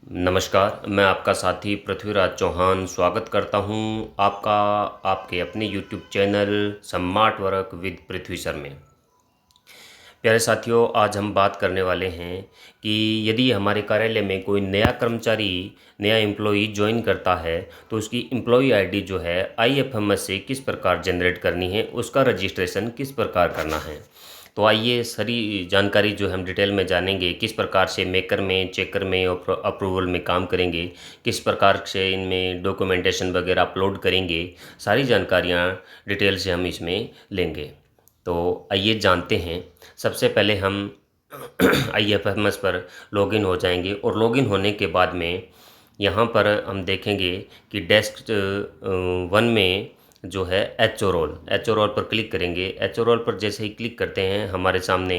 नमस्कार, मैं आपका साथी पृथ्वीराज चौहान स्वागत करता हूं आपका आपके अपने YouTube channel smart work with Prithvi sir में। प्यारे साथियों, आज हम बात करने वाले हैं कि यदि हमारे कार्यालय में कोई नया कर्मचारी नया एम्प्लॉई ज्वाइन करता है तो उसकी एम्प्लॉई आईडी जो है आईएफएमएस से किस प्रकार जनरेट करनी है, उसका रजिस्ट्रेशन किस प्रकार करना है। तो आइए सारी जानकारी जो हम डिटेल में जानेंगे, किस प्रकार से मेकर में, चेकर में और अप्रूवल में काम करेंगे, किस प्रकार से इनमें डॉक्यूमेंटेशन वगैरह अपलोड करेंगे, सारी जानकारियाँ डिटेल से हम इसमें लेंगे। तो आइए जानते हैं। सबसे पहले हम आईएफएमएस पर लॉगिन हो जाएंगे और लॉगिन होने के बाद में यहाँ पर हम देखेंगे कि डेस्क वन में जो है एच ओ रोल पर क्लिक करेंगे। एच ओ रोल पर जैसे ही क्लिक करते हैं हमारे सामने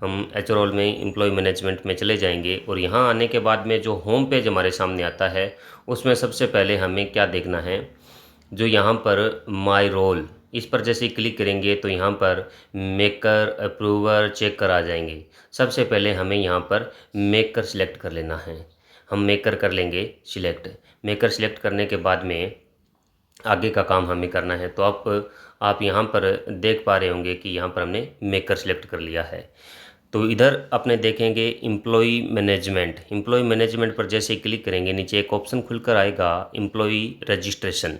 हम एच ओ रोल में एम्प्लॉय मैनेजमेंट में चले जाएंगे और यहाँ आने के बाद में जो होम पेज हमारे सामने आता है उसमें सबसे पहले हमें क्या देखना है, जो यहाँ पर माय रोल, इस पर जैसे ही क्लिक करेंगे तो यहाँ पर मेकर, अप्रूवर, चेकर आ जाएंगे। सबसे पहले हमें यहाँ पर मेकर सिलेक्ट कर लेना है। हम मेकर कर लेंगे सिलेक्ट। मेकर सिलेक्ट करने के बाद में आगे का काम हमें करना है। तो आप यहाँ पर देख पा रहे होंगे कि यहाँ पर हमने मेकर सिलेक्ट कर लिया है। तो इधर अपने देखेंगे एम्प्लॉय मैनेजमेंट पर जैसे ही क्लिक करेंगे नीचे एक ऑप्शन खुलकर आएगा एम्प्लॉय रजिस्ट्रेशन।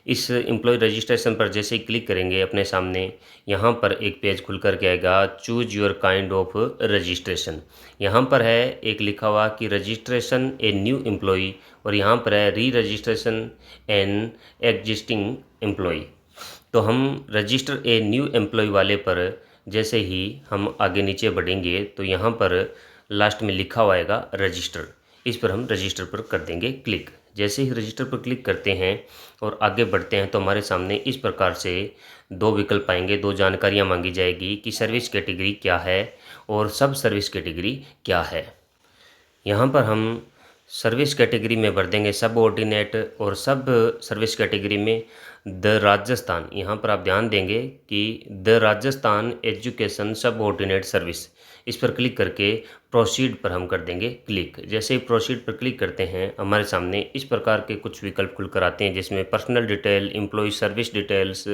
इस एम्प्लॉय रजिस्ट्रेशन पर जैसे ही क्लिक करेंगे अपने सामने यहाँ पर एक पेज खुल कर के आएगा, choose your kind of registration. यहाँ पर है एक लिखा हुआ कि रजिस्ट्रेशन ए न्यू एम्प्लॉय और यहाँ पर है री रजिस्ट्रेशन एन एग्जिस्टिंग एम्प्लॉय। तो हम रजिस्टर ए न्यू एम्प्लॉय वाले पर जैसे ही हम आगे नीचे बढ़ेंगे तो यहाँ पर लास्ट में लिखा हुआ आएगा रजिस्टर, इस पर हम रजिस्टर पर कर देंगे क्लिक। जैसे ही रजिस्टर पर क्लिक करते हैं और आगे बढ़ते हैं तो हमारे सामने इस प्रकार से दो विकल्प आएंगे, दो जानकारियाँ मांगी जाएगी कि सर्विस कैटेगरी क्या है और सब सर्विस कैटेगरी क्या है। यहाँ पर हम सर्विस कैटेगरी में भर देंगे सब ऑर्डिनेट और सब सर्विस कैटेगरी में द राजस्थान। यहाँ पर आप ध्यान देंगे कि द राजस्थान एजुकेशन सब ऑर्डिनेट सर्विस, इस पर क्लिक करके प्रोसीड पर हम कर देंगे क्लिक। जैसे ही प्रोसीड पर क्लिक करते हैं हमारे सामने इस प्रकार के कुछ विकल्प खुलकर आते हैं जिसमें personal detail, employ service details,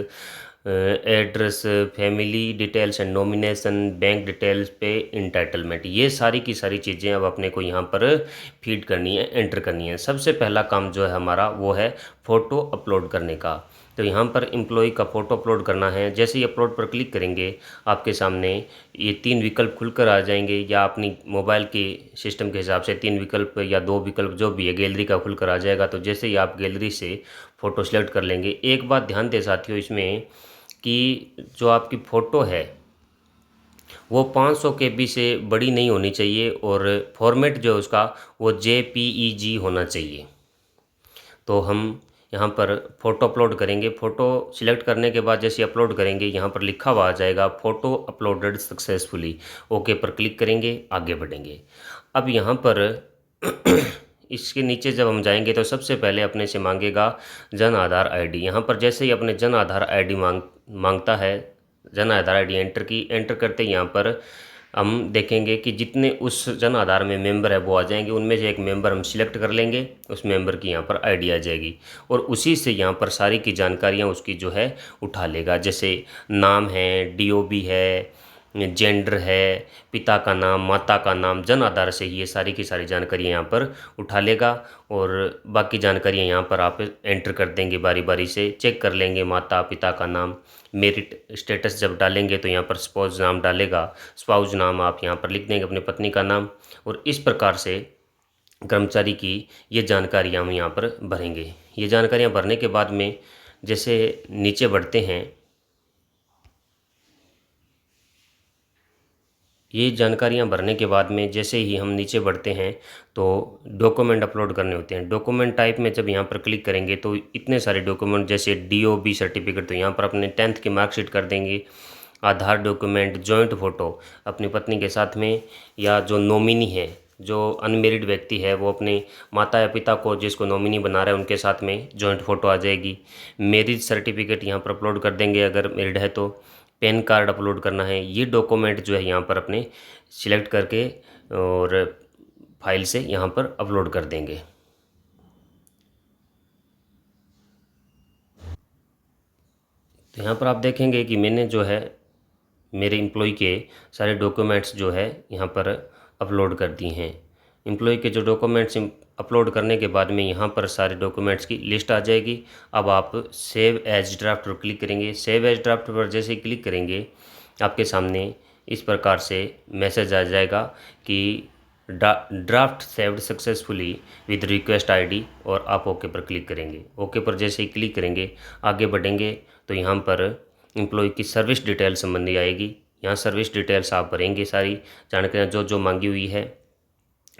address, family details and nomination, bank details, pay entitlement, ये सारी की सारी चीज़ें अब अपने को यहाँ पर फीड करनी है, एंटर करनी है। सबसे पहला काम जो है हमारा वो है फ़ोटो अपलोड करने का। तो यहाँ पर एम्प्लॉय का फ़ोटो अपलोड करना है। जैसे ही अपलोड पर क्लिक करेंगे आपके सामने ये तीन विकल्प खुलकर आ जाएंगे, या अपनी मोबाइल के सिस्टम के हिसाब से तीन विकल्प या दो विकल्प जो भी है गैलरी का खुलकर आ जाएगा। तो जैसे ही आप गैलरी से फ़ोटो सेलेक्ट कर लेंगे, एक बात ध्यान दें साथियों इसमें कि जो आपकी फ़ोटो है वो 500 KB से बड़ी नहीं होनी चाहिए और फॉर्मेट जो है उसका वो JPEG होना चाहिए। तो हम यहाँ पर फ़ोटो अपलोड करेंगे। फ़ोटो सिलेक्ट करने के बाद जैसे अपलोड करेंगे यहाँ पर लिखा हुआ आ जाएगा फ़ोटो अपलोडेड सक्सेसफुली। ओके पर क्लिक करेंगे, आगे बढ़ेंगे। अब यहाँ पर इसके नीचे जब हम जाएंगे तो सबसे पहले अपने से मांगेगा जन आधार आईडी। यहाँ पर जैसे ही अपने जन आधार आईडी मांगता है, जन आधार आईडी एंटर की, एंटर करते ही यहाँ पर हम देखेंगे कि जितने उस जन आधार में मेंबर है वो आ जाएंगे। उनमें से एक मेंबर हम सिलेक्ट कर लेंगे, उस मेंबर की यहाँ पर आईडी आ जाएगी और उसी से यहाँ पर सारी की जानकारियाँ उसकी जो है उठा लेगा। जैसे नाम है, डीओबी है, जेंडर है, पिता का नाम, माता का नाम, जन आधार से ही ये सारी की सारी जानकारियाँ यहाँ पर उठा लेगा और बाकी जानकारियाँ यहाँ पर आप एंटर कर देंगे, बारी बारी से चेक कर लेंगे। माता पिता का नाम, मेरिट स्टेटस जब डालेंगे तो यहाँ पर स्पाउस नाम डालेगा, स्पाउस नाम आप यहाँ पर लिख देंगे अपनी पत्नी का नाम। और इस प्रकार से कर्मचारी की ये जानकारियाँ हम यहाँ पर भरेंगे। ये जानकारियाँ भरने के बाद में जैसे नीचे बढ़ते हैं, ये जानकारियाँ भरने के बाद में जैसे ही हम नीचे बढ़ते हैं तो डॉक्यूमेंट अपलोड करने होते हैं। डॉक्यूमेंट टाइप में जब यहाँ पर क्लिक करेंगे तो इतने सारे डॉक्यूमेंट जैसे डीओबी सर्टिफिकेट, तो यहाँ पर अपने 10th की मार्कशीट कर देंगे, आधार डॉक्यूमेंट, जॉइंट फ़ोटो अपनी पत्नी के साथ में, या जो नॉमिनी है, जो अनमेरिड व्यक्ति है वो अपने माता या पिता को जिसको नॉमिनी बना रहे हैं उनके साथ में जॉइंट फ़ोटो आ जाएगी। मैरिज सर्टिफिकेट यहाँ पर अपलोड कर देंगे अगर मेरिड है तो, पैन कार्ड अपलोड करना है। ये डॉक्यूमेंट जो है यहाँ पर अपने सिलेक्ट करके और फाइल से यहाँ पर अपलोड कर देंगे। तो यहाँ पर आप देखेंगे कि मैंने जो है मेरे एम्प्लॉय के सारे डॉक्यूमेंट्स जो है यहाँ पर अपलोड कर दी हैं। एम्प्लॉय के जो डॉक्यूमेंट्स अपलोड करने के बाद में यहाँ पर सारे डॉक्यूमेंट्स की लिस्ट आ जाएगी। अब आप सेव एज ड्राफ्ट पर क्लिक करेंगे। सेव एज ड्राफ्ट पर जैसे ही क्लिक करेंगे आपके सामने इस प्रकार से मैसेज आ जाएगा कि draft saved successfully with request ID, और आप ओके पर क्लिक करेंगे। ओके पर जैसे ही क्लिक करेंगे आगे बढ़ेंगे तो यहाँ पर एम्प्लॉय की सर्विस डिटेल संबंधी आएगी। यहाँ सर्विस डिटेल्स आप भरेंगे, सारी जानकारियाँ जो जो मांगी हुई है,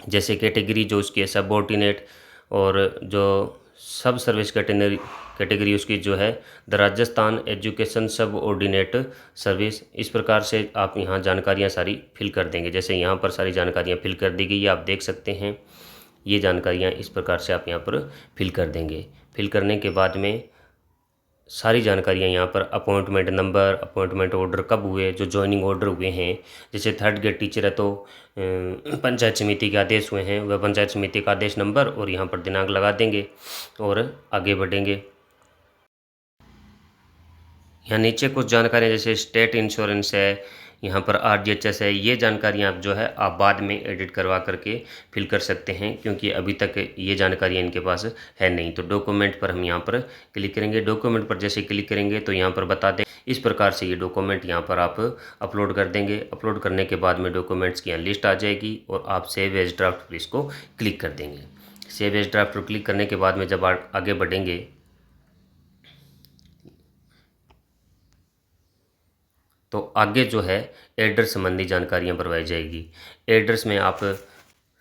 जैसे कैटेगरी जो उसकी है सबऑर्डिनेट, और जो सब सर्विस कैटेगरी उसकी जो है the Rajasthan education subordinate service. इस प्रकार से आप यहाँ जानकारियाँ सारी फिल कर देंगे। जैसे यहाँ पर सारी जानकारियाँ फिल कर दी गई है, आप देख सकते हैं। ये जानकारियाँ इस प्रकार से आप यहाँ पर फिल कर देंगे। फिल करने के बाद में सारी जानकारियाँ यहाँ पर अपॉइंटमेंट नंबर, अपॉइंटमेंट ऑर्डर कब हुए, जो ज्वाइनिंग ऑर्डर हुए हैं, जैसे थर्ड ग्रेड टीचर है तो पंचायत समिति के आदेश हुए हैं, वह पंचायत समिति का आदेश नंबर और यहाँ पर दिनांक लगा देंगे और आगे बढ़ेंगे। यहाँ नीचे कुछ जानकारियाँ जैसे स्टेट इंश्योरेंस है, यहाँ पर RGHS है, ये जानकारियाँ आप जो है आप बाद में एडिट करवा करके फिल कर सकते हैं, क्योंकि अभी तक ये जानकारियाँ इनके पास है नहीं। तो डॉक्यूमेंट पर हम यहाँ पर क्लिक करेंगे। डॉक्यूमेंट पर जैसे क्लिक करेंगे तो यहाँ पर बता दें इस प्रकार से ये डॉक्यूमेंट यहाँ पर आप अपलोड कर देंगे। अपलोड करने के बाद में डॉक्यूमेंट्स की यहाँ लिस्ट आ जाएगी और आप सेव एज ड्राफ्ट पर इसको क्लिक कर देंगे। सेव एज ड्राफ्ट पर क्लिक करने के बाद में जब आगे बढ़ेंगे तो आगे जो है एड्रेस संबंधी जानकारियाँ भरवाई जाएगी। एड्रेस में आप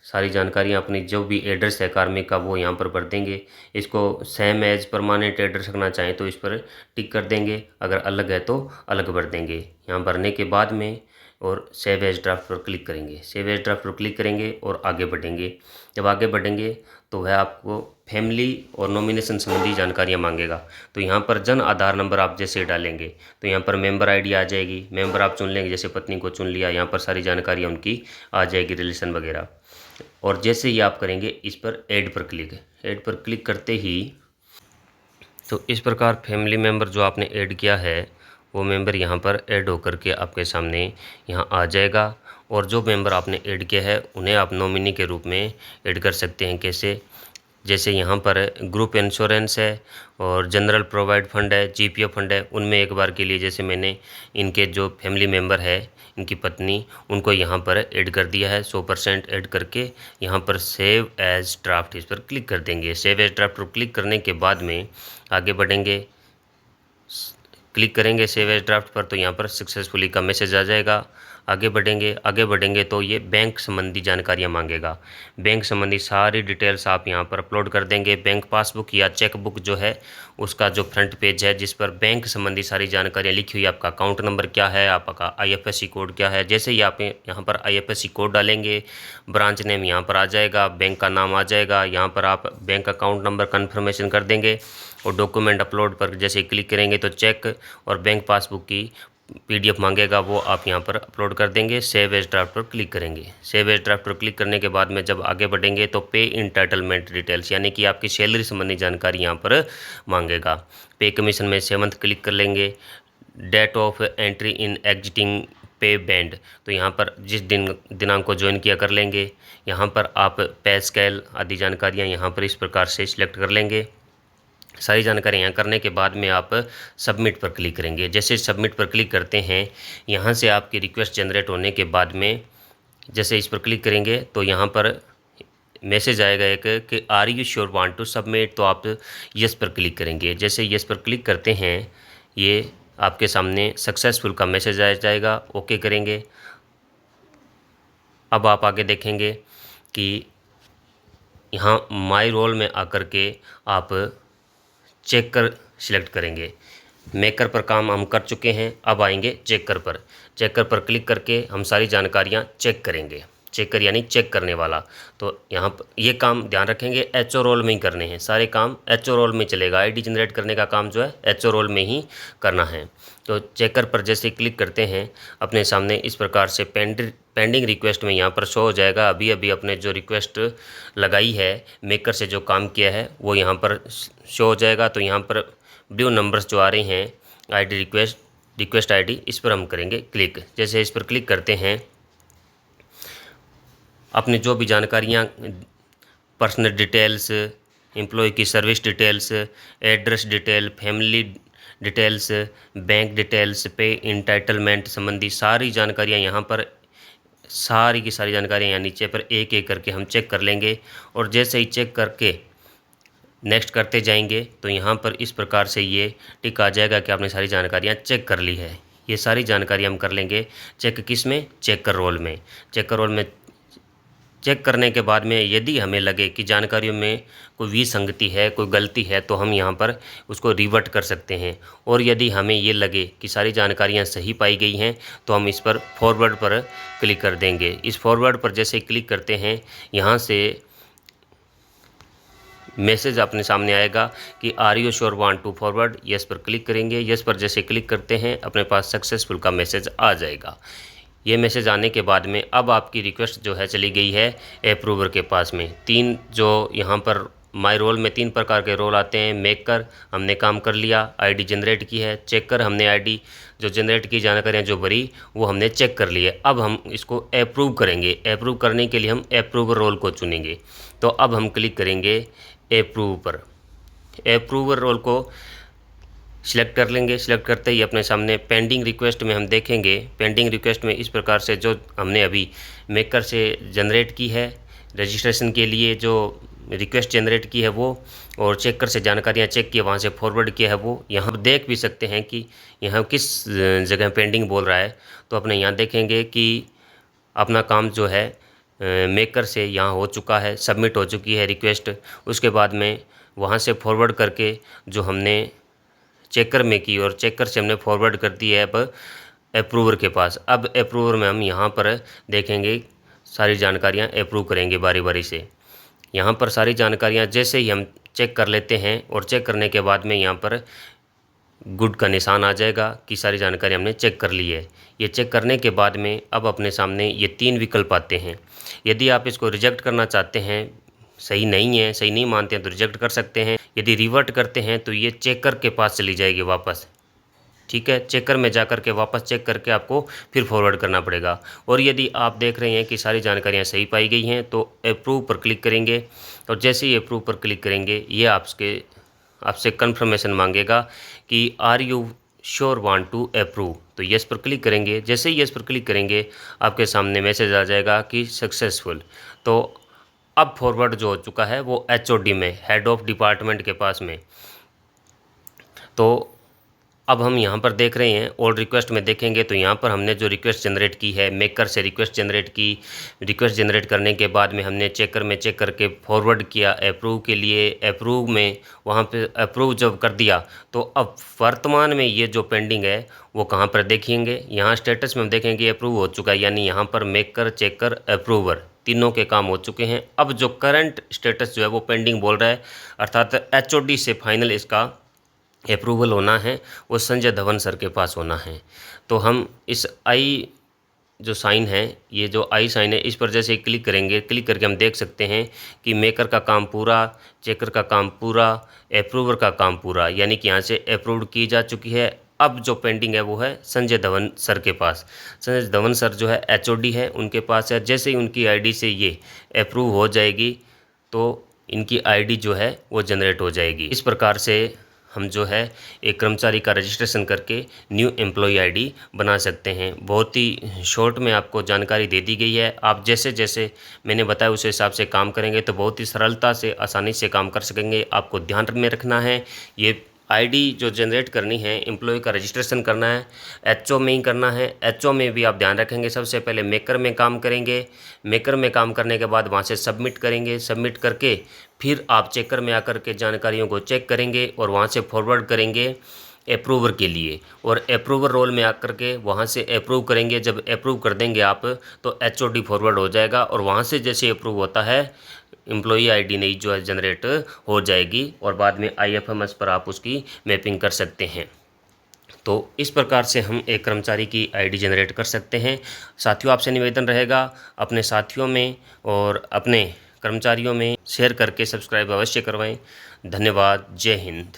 सारी जानकारियाँ अपनी जो भी एड्रेस है कार्मिक का वो यहाँ पर भर देंगे। इसको सेम एज परमानेंट एड्रेस रखना चाहें तो इस पर टिक कर देंगे, अगर अलग है तो अलग भर देंगे। यहाँ भरने के बाद में और सेव एज ड्राफ्ट पर क्लिक करेंगे। सेव एज ड्राफ्ट पर क्लिक करेंगे और आगे बढ़ेंगे। जब आगे बढ़ेंगे तो वह आपको फैमिली और नॉमिनेशन संबंधी जानकारियाँ मांगेगा। तो यहाँ पर जन आधार नंबर आप जैसे डालेंगे तो यहाँ पर मेंबर आईडी आ जाएगी। मेंबर आप चुन लेंगे, जैसे पत्नी को चुन लिया, यहाँ पर सारी जानकारियाँ उनकी आ जाएगी, रिलेशन वगैरह। और जैसे ही आप करेंगे इस पर ऐड पर क्लिक करते ही तो इस प्रकार फैमिली मेंबर जो आपने ऐड किया है वो मेंबर यहाँ पर ऐड होकर के आपके सामने यहाँ आ जाएगा। और जो मेंबर आपने ऐड किया है उन्हें आप नॉमिनी के रूप में ऐड कर सकते हैं। कैसे? जैसे यहाँ पर ग्रुप इंश्योरेंस है और जनरल प्रोवाइड फंड है, GPF फंड है, उनमें एक बार के लिए जैसे मैंने इनके जो फैमिली मेंबर है इनकी पत्नी उनको यहाँ पर ऐड कर दिया है। 100% ऐड करके यहाँ पर सेव एज ड्राफ्ट इस पर क्लिक कर देंगे। सेव एज ड्राफ्ट पर क्लिक करने के बाद में आगे बढ़ेंगे, क्लिक करेंगे सेव एज ड्राफ्ट पर तो यहाँ पर सक्सेसफुली का मैसेज आ जाएगा। आगे बढ़ेंगे तो ये बैंक संबंधी जानकारियाँ मांगेगा। बैंक संबंधी सारी डिटेल्स आप यहाँ पर अपलोड कर देंगे। बैंक पासबुक या चेक बुक जो है उसका जो फ्रंट पेज है जिस पर बैंक संबंधी सारी जानकारियाँ लिखी हुई है, आपका अकाउंट नंबर क्या है, आपका IFSC कोड क्या है। जैसे ही आप यहाँ पर IFSC कोड डालेंगे, ब्रांच नेम यहाँ पर आ जाएगा, बैंक का नाम आ जाएगा। यहाँ पर आप बैंक अकाउंट नंबर कन्फर्मेशन कर देंगे और डॉक्यूमेंट अपलोड पर जैसे क्लिक करेंगे तो चेक और बैंक पासबुक की PDF मांगेगा, वो आप यहाँ पर अपलोड कर देंगे। सेव एज ड्राफ्ट पर क्लिक करेंगे। सेव एज ड्राफ्ट पर क्लिक करने के बाद में जब आगे बढ़ेंगे तो पे इंटाइटलमेंट डिटेल्स यानी कि आपकी सैलरी संबंधी जानकारी यहाँ पर मांगेगा। पे कमीशन में 7th क्लिक कर लेंगे। Date of entry in existing pay band, तो यहाँ पर जिस दिनांक को ज्वाइन किया कर लेंगे। यहाँ पर आप पे स्केल आदि जानकारियाँ यहाँ पर इस प्रकार से सिलेक्ट कर लेंगे। सारी जानकारी यहाँ करने के बाद में आप सबमिट पर क्लिक करेंगे। जैसे सबमिट पर क्लिक करते हैं यहाँ से आपकी रिक्वेस्ट जनरेट होने के बाद में जैसे इस पर क्लिक करेंगे तो यहाँ पर मैसेज आएगा एक कि are you sure want to submit, तो आप यस पर क्लिक करेंगे। जैसे यस पर क्लिक करते हैं ये आपके सामने सक्सेसफुल का मैसेज आ जाएगा। ओके करेंगे। अब आप आगे देखेंगे कि यहाँ माई रोल में आकर के आप चेक सिलेक्ट करेंगे। मेकर पर काम हम कर चुके हैं, अब आएंगे चेकर पर। चेकर पर क्लिक करके हम सारी जानकारियाँ चेक करेंगे। चेकर यानी चेक करने वाला। तो यहाँ पर ये काम ध्यान रखेंगे एचओ रोल में ही करने हैं, सारे काम एचओ रोल में चलेगा। आईडी जनरेट करने का काम जो है एचओ रोल में ही करना है। तो चेकर पर जैसे क्लिक करते हैं अपने सामने इस प्रकार से पेंडिंग रिक्वेस्ट में यहाँ पर शो हो जाएगा। अभी अभी अपने जो रिक्वेस्ट लगाई है मेकर से जो काम किया है वो यहाँ पर शो हो जाएगा। तो यहाँ पर ब्लू नंबर्स जो आ रहे हैं आईडी रिक्वेस्ट आईडी, इस पर हम करेंगे क्लिक। जैसे इस पर क्लिक करते हैं अपने जो भी जानकारियाँ, पर्सनल डिटेल्स, एम्प्लॉय की service details, address detail, family details, bank details, pay entitlement संबंधी सारी जानकारियाँ यहाँ पर, सारी की सारी जानकारियाँ यहाँ नीचे पर एक एक करके हम चेक कर लेंगे। और जैसे ही चेक करके नेक्स्ट करते जाएंगे तो यहाँ पर इस प्रकार से ये टिक आ जाएगा कि आपने सारी जानकारियाँ चेक कर ली है। ये सारी जानकारी हम कर लेंगे चेक किस में, चेकर रोल में। चेकर रोल में चेक करने के बाद में यदि हमें लगे कि जानकारियों में कोई विसंगति है, कोई गलती है, तो हम यहाँ पर उसको रिवर्ट कर सकते हैं। और यदि हमें ये लगे कि सारी जानकारियाँ सही पाई गई हैं तो हम इस पर फॉरवर्ड पर क्लिक कर देंगे। इस फॉरवर्ड पर जैसे क्लिक करते हैं यहाँ से मैसेज अपने सामने आएगा कि are you sure want to forward, yes पर क्लिक करेंगे। यस पर जैसे क्लिक करते हैं अपने पास सक्सेसफुल का मैसेज आ जाएगा। ये मैसेज आने के बाद में अब आपकी रिक्वेस्ट जो है चली गई है अप्रूवर के पास में। तीन जो यहाँ पर माई रोल में 3 प्रकार के रोल आते हैं। मेकर हमने काम कर लिया, आईडी जनरेट की है। चेकर हमने आईडी जो जनरेट की जानकारियाँ जो भरी वो हमने चेक कर ली है। अब हम इसको अप्रूव करेंगे। अप्रूव करने के लिए हम अप्रूवर रोल को चुनेंगे। तो अब हम क्लिक करेंगे अप्रूव पर। अप्रूवर रोल को सिलेक्ट कर लेंगे। सिलेक्ट करते ही अपने सामने पेंडिंग रिक्वेस्ट में हम देखेंगे, पेंडिंग रिक्वेस्ट में इस प्रकार से जो हमने अभी मेकर से जनरेट की है रजिस्ट्रेशन के लिए, जो रिक्वेस्ट जनरेट की है वो, और चेकर से जानकारियाँ चेक की वहाँ से फॉरवर्ड किया है वो, यहाँ देख भी सकते हैं कि यहाँ किस जगह पेंडिंग बोल रहा है। तो अपने यहाँ देखेंगे कि अपना काम जो है मेकर से यहाँ हो चुका है, सबमिट हो चुकी है रिक्वेस्ट। उसके बाद में वहाँ से फॉरवर्ड करके जो हमने चेकर में की और चेकर से हमने फॉरवर्ड कर दी है अब अप्रूवर के पास। अब अप्रूवर में हम यहाँ पर देखेंगे सारी जानकारियाँ अप्रूव करेंगे बारी बारी से। यहाँ पर सारी जानकारियाँ जैसे ही हम चेक कर लेते हैं और चेक करने के बाद में यहाँ पर गुड का निशान आ जाएगा कि सारी जानकारी हमने चेक कर ली है। ये चेक करने के बाद में अब अपने सामने ये 3 विकल्प आते हैं। यदि आप इसको रिजेक्ट करना चाहते हैं, सही नहीं है, सही नहीं मानते हैं तो रिजेक्ट कर सकते हैं। यदि रिवर्ट करते हैं तो ये चेकर के पास चली जाएगी वापस। ठीक है, चेकर में जाकर के वापस चेक करके आपको फिर फॉरवर्ड करना पड़ेगा। और यदि आप देख रहे हैं कि सारी जानकारियाँ सही पाई गई हैं तो अप्रूव पर क्लिक करेंगे। और जैसे ही अप्रूव पर क्लिक करेंगे ये आपसे कन्फर्मेशन मांगेगा कि are you sure want to approve. तो यस पर क्लिक करेंगे। जैसे ही यस पर क्लिक करेंगे आपके सामने मैसेज आ जाएगा कि सक्सेसफुल। तो अब फॉरवर्ड जो हो चुका है वो एचओडी में, हेड ऑफ डिपार्टमेंट के पास में। तो अब हम यहाँ पर देख रहे हैं ऑल रिक्वेस्ट में देखेंगे तो यहाँ पर हमने जो रिक्वेस्ट जनरेट की है, मेकर से रिक्वेस्ट जनरेट की। रिक्वेस्ट जनरेट करने के बाद में हमने चेकर में चेक करके फॉरवर्ड किया अप्रूव के लिए। अप्रूव में वहाँ पे अप्रूव जब कर दिया तो अब वर्तमान में ये जो पेंडिंग है वो कहाँ पर देखेंगे, यहाँ स्टेटस में हम देखेंगे अप्रूव हो चुका है, यानी यहाँ पर मेकर, चेकर, अप्रूवर तीनों के काम हो चुके हैं। अब जो करंट स्टेटस जो है वो पेंडिंग बोल रहा है, अर्थात एचओडी से फाइनल इसका अप्रूवल होना है, वो संजय धवन सर के पास होना है। तो हम इस आई जो साइन है, ये जो आई साइन है, इस पर जैसे क्लिक करेंगे, क्लिक करके हम देख सकते हैं कि मेकर का काम पूरा, चेकर का काम पूरा, अप्रूवर का काम पूरा, यानी कि यहाँ से अप्रूव्ड की जा चुकी है। अब जो पेंडिंग है वो है संजय धवन सर के पास। संजय धवन सर जो है एचओडी है, उनके पास है। जैसे ही उनकी आईडी से ये अप्रूव हो जाएगी तो इनकी आईडी जो है वो जनरेट हो जाएगी। इस प्रकार से हम जो है एक कर्मचारी का रजिस्ट्रेशन करके न्यू एम्प्लॉय आईडी बना सकते हैं। बहुत ही शॉर्ट में आपको जानकारी दे दी गई है। आप जैसे जैसे मैंने बताया उस हिसाब से काम करेंगे तो बहुत ही सरलता से, आसानी से काम कर सकेंगे। आपको ध्यान में रखना है, ये आईडी जो जनरेट करनी है, एम्प्लॉय का रजिस्ट्रेशन करना है, एचओ में ही करना है। एचओ में भी आप ध्यान रखेंगे, सबसे पहले मेकर में काम करेंगे। मेकर में काम करने के बाद वहाँ से सबमिट करेंगे। सबमिट करके फिर आप चेकर में आकर के जानकारियों को चेक करेंगे और वहाँ से फॉरवर्ड करेंगे अप्रूवर के लिए, और अप्रूवर रोल में आकर के वहाँ से अप्रूव करेंगे। जब अप्रूव कर देंगे आप तो HOD फॉरवर्ड हो जाएगा, और वहाँ से जैसे अप्रूव होता है एम्प्लॉई आईडी नई जो है जनरेट हो जाएगी, और बाद में IFMS पर आप उसकी मैपिंग कर सकते हैं। तो इस प्रकार से हम एक कर्मचारी की आईडी जनरेट कर सकते हैं। साथियों, आपसे निवेदन रहेगा अपने साथियों में और अपने कर्मचारियों में शेयर करके सब्सक्राइब अवश्य करवाएं। धन्यवाद। जय हिंद।